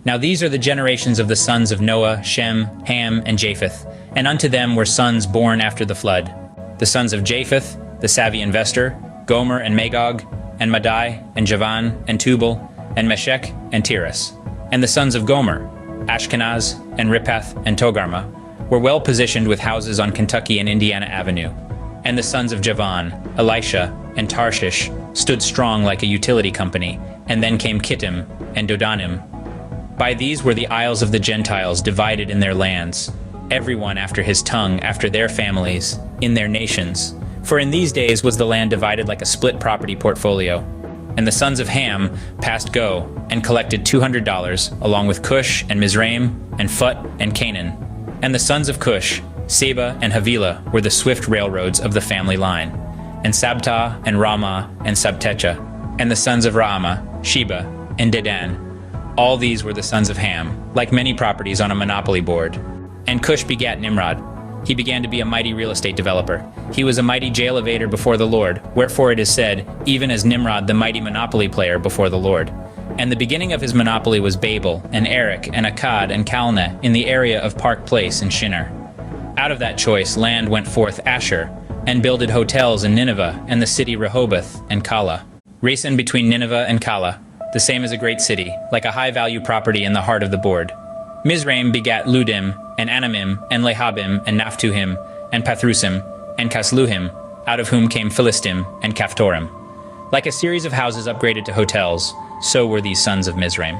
Now these are the generations of the sons of Noah, Shem, Ham, and Japheth, and unto them were sons born after the flood. The sons of Japheth, the savvy investor, Gomer and Magog, and Madai, and Javan, and Tubal, and Meshech, and Tiras. And the sons of Gomer, Ashkenaz, and Riphath, and Togarmah, were well positioned with houses on Kentucky and Indiana Avenue. And the sons of Javan, Elishah, and Tarshish stood strong like a utility company, and then came Kittim and Dodanim. By these were the isles of the Gentiles divided in their lands, everyone after his tongue, after their families, in their nations. For in these days was the land divided like a split property portfolio. And the sons of Ham passed go, and collected $200, along with Cush and Mizraim, and Phut and Canaan. And the sons of Cush, Saga and Havilah, were the swift railroads of the family line. And Sabta and Ramah and Sabtecha. And the sons of Ramah, Sheba and Dedan. All these were the sons of Ham, like many properties on a monopoly board. And Cush begat Nimrod. He began to be a mighty real estate developer. He was a mighty jail evader before the Lord, wherefore it is said, even as Nimrod the mighty monopoly player before the Lord. And the beginning of his monopoly was Babel, and Erech, and Akkad, and Calneh, in the area of Park Place and Shinar. Out of that choice land went forth Asher, and builded hotels in Nineveh, and the city Rehoboth, and Calah. Racing between Nineveh and Calah, the same as a great city, like a high-value property in the heart of the board. Mizraim begat Ludim, and Anamim, and Lehabim, and Naphtuhim, and Pathrusim, and Casluhim, out of whom came Philistim and Caphtorim. Like a series of houses upgraded to hotels, so were these sons of Mizraim.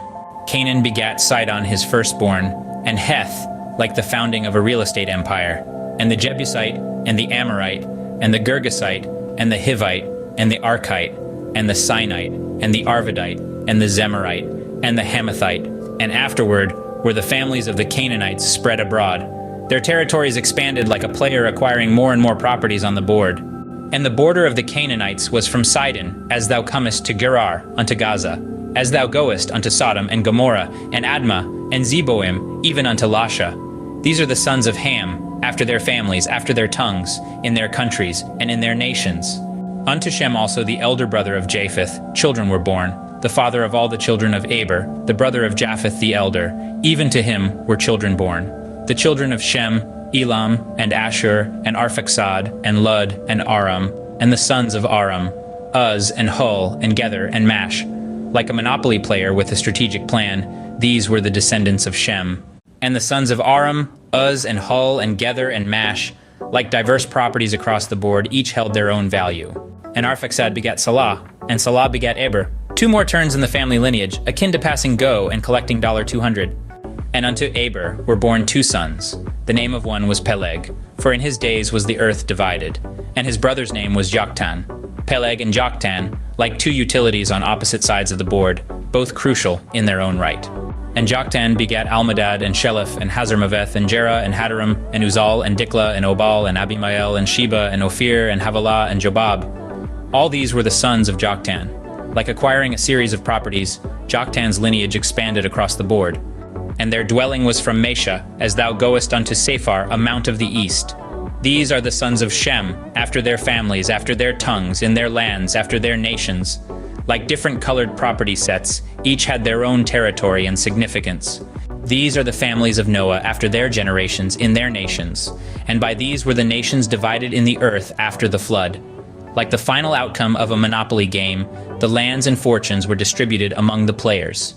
Canaan begat Sidon his firstborn, and Heth, like the founding of a real estate empire, and the Jebusite, and the Amorite, and the Girgasite, and the Hivite, and the Arkite, and the Sinite, and the Arvadite, and the Zemarite, and the Hamathite, and afterward were the families of the Canaanites spread abroad. Their territories expanded like a player acquiring more and more properties on the board. And the border of the Canaanites was from Sidon, as thou comest to Gerar unto Gaza, as thou goest unto Sodom and Gomorrah, and Admah, and Zeboim, even unto Lasha. These are the sons of Ham, after their families, after their tongues, in their countries, and in their nations. Unto Shem also the elder brother of Japheth, children were born, the father of all the children of Eber, the brother of Japheth the elder. Even to him were children born. The children of Shem, Elam, and Ashur, and Arphaxad, and Lud, and Aram, and the sons of Aram, Uz, and Hul, and Gether, and Mash. Like a monopoly player with a strategic plan, these were the descendants of Shem. And the sons of Aram, Uz, and Hul, and Gether, and Mash, like diverse properties across the board, each held their own value. And Arphaxad begat Salah, and Salah begat Eber. Two more turns in the family lineage, akin to passing go and collecting $200. And unto Eber were born two sons. The name of one was Peleg, for in his days was the earth divided. And his brother's name was Joktan. Peleg and Joktan, like two utilities on opposite sides of the board, both crucial in their own right. And Joktan begat Almadad, and Sheleph, and Hazarmaveth, and Jerah, and Hadaram, and Uzal, and Dikla, and Obal, and Abimael, and Sheba, and Ophir, and Havilah, and Jobab. All these were the sons of Joktan. Like acquiring a series of properties, Joktan's lineage expanded across the board. And their dwelling was from Mesha, as thou goest unto Sephar, a mount of the east. These are the sons of Shem, after their families, after their tongues, in their lands, after their nations. Like different colored property sets, each had their own territory and significance. These are the families of Noah after their generations, in their nations. And by these were the nations divided in the earth after the flood. Like the final outcome of a monopoly game, the lands and fortunes were distributed among the players.